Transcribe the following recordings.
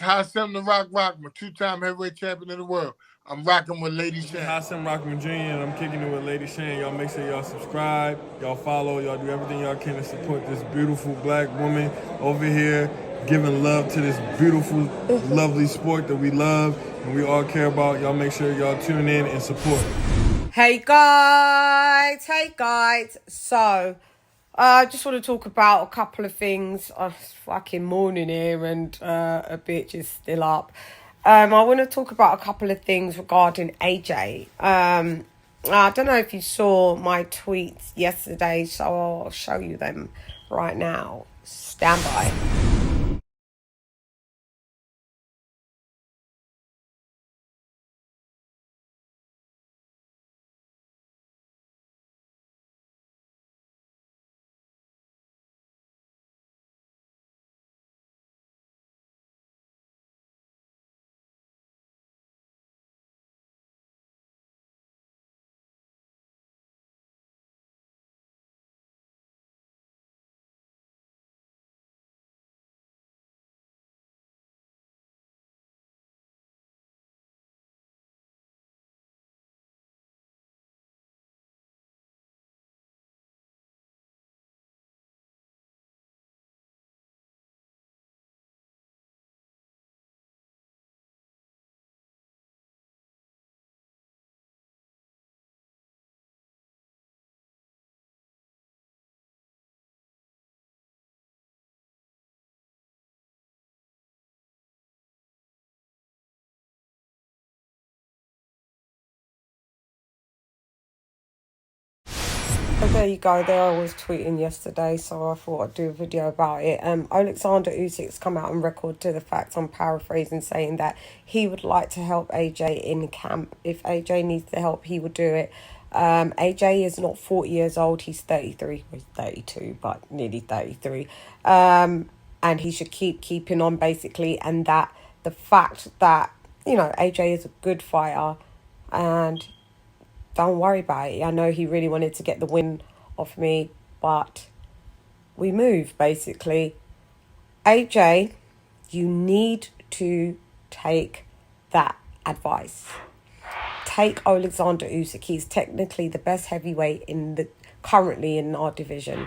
Hashem the Rock, my two-time heavyweight champion of the world. I'm rocking with LadyChann. Hashem Rockman Jr. and I'm kicking it with LadyChann. Y'all make sure y'all subscribe, y'all follow, y'all do everything y'all can to support this beautiful black woman over here, giving love to this beautiful, lovely sport that we love and we all care about. Y'all make sure y'all tune in and support. Hey guys. So, I just want to talk about a couple of things. It's fucking morning here and a bitch is still up. I want to talk about a couple of things regarding AJ. I don't know if you saw my tweets yesterday, so I'll show you them right now. Stand by. So there you go, there I was tweeting yesterday, so I thought I'd do a video about it. Oleksandr Usyk's come out on record to the fact, I'm paraphrasing, saying that he would like to help AJ in camp. If AJ needs the help, he would do it. AJ is not 40 years old, he's 33, he's 32, but nearly 33. And he should keep keeping on, basically, and that the fact that, you know, AJ is a good fighter, and don't worry about it. I know he really wanted to get the win off me, but we move, basically. AJ, you need to take that advice. Take Oleksandr Usyk. He's technically the best heavyweight currently in our division.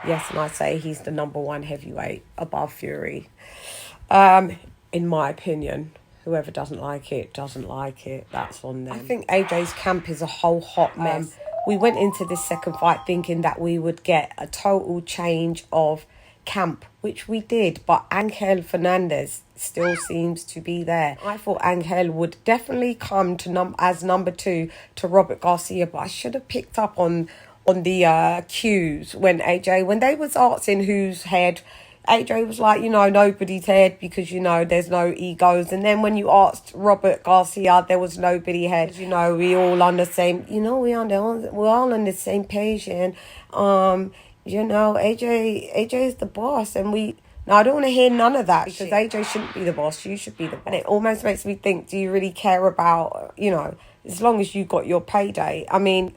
Yes, and I say he's the number one heavyweight above Fury. In my opinion. Whoever doesn't like it, that's on them. I think AJ's camp is a whole hot mess. We went into this second fight thinking that we would get a total change of camp, which we did, but Angel Fernandez still seems to be there. I thought Angel would definitely come to as number 2 to Robert Garcia, but I should have picked up on the cues when they was asking whose head. AJ was like, you know, nobody's head because, you know, there's no egos. And then when you asked Robert Garcia, there was nobody head. You know, we all on the same, you know, we're all on the same page. And, you know, AJ is the boss. And now I don't want to hear none of that because AJ shouldn't be the boss. You should be the boss. And it almost makes me think, do you really care about, you know, as long as you got your payday? I mean,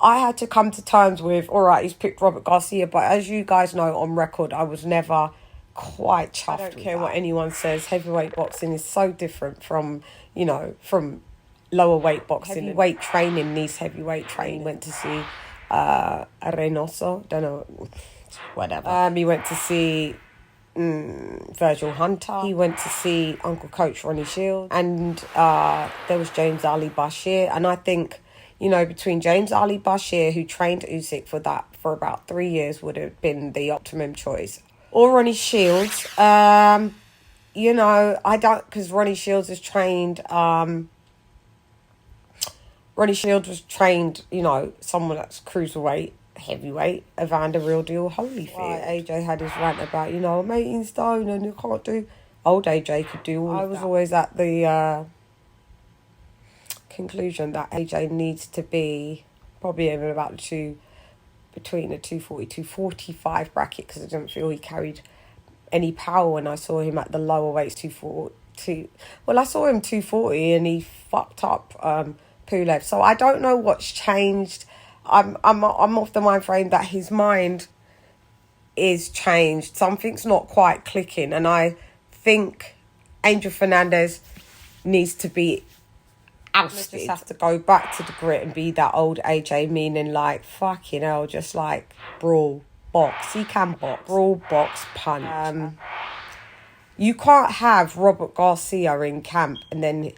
I had to come to terms with, all right, he's picked Robert Garcia, but as you guys know on record, I was never quite chuffed. I don't care what anyone says. Heavyweight boxing is so different from, you know, from lower weight boxing. Heavyweight training needs heavyweight training. Went to see Reynoso, don't know, whatever. He went to see Virgil Hunter. He went to see Uncle Coach Ronnie Shields. And there was James Ali Bashir. And I think, you know, between James Ali Bashir, who trained Usyk for about 3 years, would have been the optimum choice. Or Ronnie Shields. You know, I don't, because Ronnie Shields was trained, you know, someone that's cruiserweight, heavyweight, Evander Real Deal Holyfield. Right. AJ had his rant about, you know, I'm 18 stone and you can't do. Old AJ could do all of that. I was always at the conclusion that AJ needs to be probably even about between the 240, 245 bracket, because I didn't feel he carried any power when I saw him at the lower weights, 240. Well, I saw him 240 and he fucked up Pulev. So I don't know what's changed. I'm of the mind frame that his mind is changed. Something's not quite clicking, and I think Angel Fernandez needs to be ousted. Just have to go back to the grit and be that old AJ, meaning like, fucking hell, just like brawl, box. He can box. Brawl, box, punch. You can't have Robert Garcia in camp and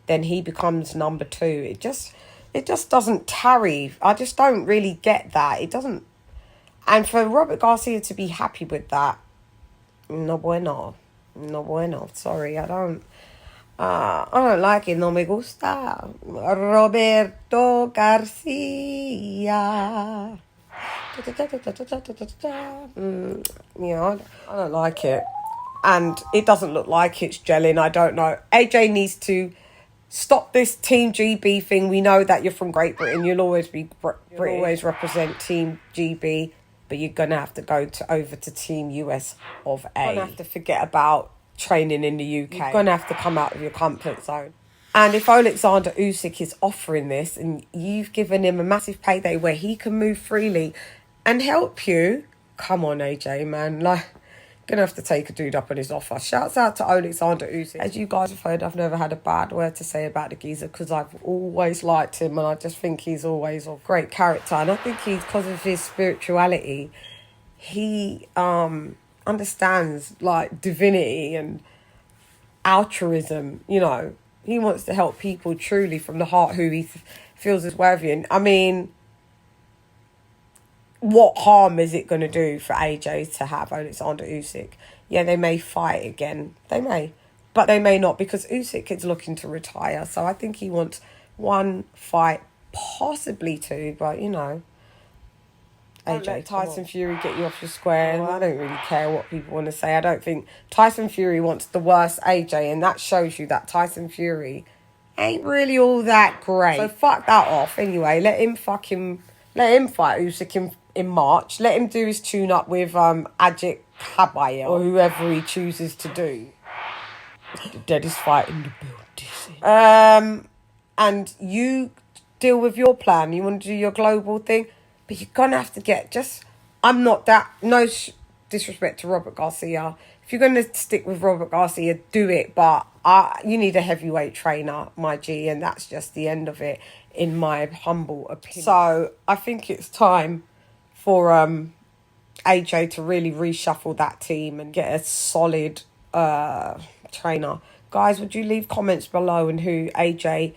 then he becomes number 2. It just doesn't tarry. I just don't really get that. It doesn't. And for Robert Garcia to be happy with that, no bueno. No bueno. Sorry, I don't like it. No me gusta. Roberto Garcia. Yeah, I don't like it. And it doesn't look like it's gelling. I don't know. AJ needs to stop this Team GB thing. We know that you're from Great Britain. You'll always be British. You'll always represent Team GB. But you're going to have to go over to Team US of A. You're going to have to forget about training in the UK. You're going to have to come out of your comfort zone. And if Oleksandr Usyk is offering this and you've given him a massive payday where he can move freely and help you, come on, AJ, man. Like, gonna have to take a dude up on his offer. Shouts out to Oleksandr Usyk. As you guys have heard, I've never had a bad word to say about the geezer because I've always liked him and I just think he's always a great character. And I think he's, because of his spirituality, he understands like divinity and altruism. You know, he wants to help people truly from the heart who he feels is worthy. And I mean, what harm is it going to do for AJ to have Oleksandr Usyk? Yeah, they may fight again. They may. But they may not because Usyk is looking to retire. So I think he wants 1 fight, possibly 2. But, you know, AJ, Tyson Fury get you off your square. Well, I don't really care what people want to say. I don't think Tyson Fury wants the worst AJ. And that shows you that Tyson Fury ain't really all that great. So fuck that off. Anyway, let him fight Usyk in March. Let him do his tune-up with Ajit Kabayel or whoever he chooses to do. The deadest fight in the building. And you deal with your plan. You want to do your global thing, but you're going to have to get I'm not that, no disrespect to Robert Garcia. If you're going to stick with Robert Garcia, do it, but you need a heavyweight trainer, my G, and that's just the end of it, in my humble opinion. So I think it's time for AJ to really reshuffle that team and get a solid trainer. Guys, would you leave comments below on who AJ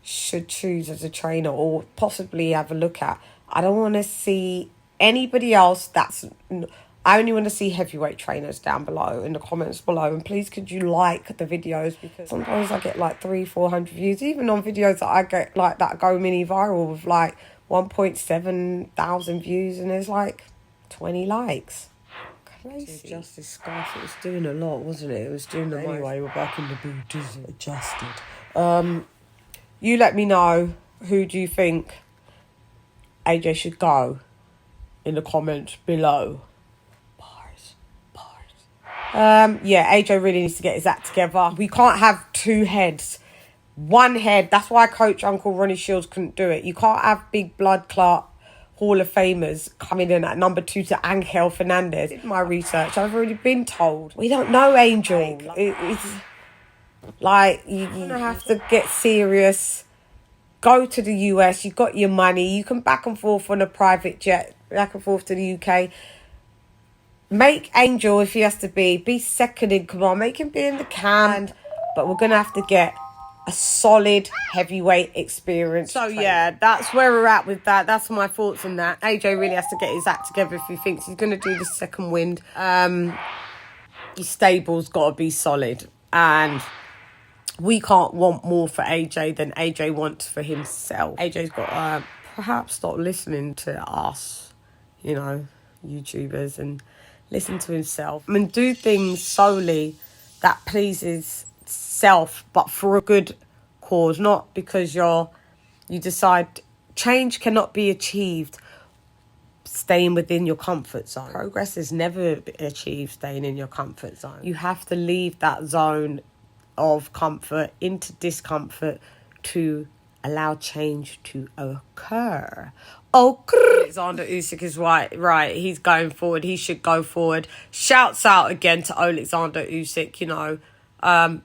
should choose as a trainer or possibly have a look at? I don't want to see anybody else I only want to see heavyweight trainers down below in the comments below. And please, could you like the videos? Because sometimes I get like 300-400 views, even on videos that I get like that go mini viral with like 1.7 thousand views and there's like 20 likes. Crazy. Justice Scarf, it was doing a lot, wasn't it? It was doing the Anyway, we're back in the boot, isn't it? Adjusted. You let me know, who do you think AJ should go in the comments below. Yeah, AJ really needs to get his act together. We can't have 2 heads. 1 head. That's why Coach Uncle Ronnie Shields couldn't do it. You can't have big blood clot Hall of Famers coming in at number 2 to Angel Fernandez. I did my research. I've already been told. We don't know Angel. It's like, you're going to have to get serious. Go to the US. You've got your money. You can back and forth on a private jet. Back and forth to the UK. Make Angel, if he has to be second in command. Make him be in the camp. But we're going to have to get a solid heavyweight experience. So, yeah, that's where we're at with that. That's my thoughts on that. AJ really has to get his act together if he thinks he's going to do the second wind. His stable's got to be solid. And we can't want more for AJ than AJ wants for himself. AJ's got to perhaps stop listening to us, you know, YouTubers, and listen to himself. I mean, do things solely that pleases self, but for a good cause, not because you decide. Change cannot be achieved staying within your comfort zone. Progress is never achieved staying in your comfort zone. You have to leave that zone of comfort into discomfort to allow change to occur. Oleksandr Usyk is right. He's going forward. He should go forward. Shouts out again to Oleksandr Usyk, you know.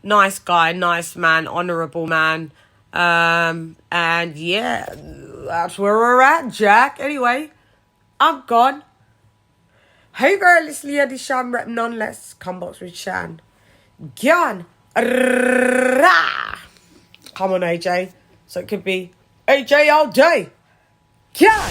Nice guy, nice man, honourable man. And yeah, that's where we're at, Jack. Anyway, I'm gone. Hey girl, it's LadyChann rep none less. Come box with Chan. Gone. Come on, AJ. So it could be AJ all day. Yeah.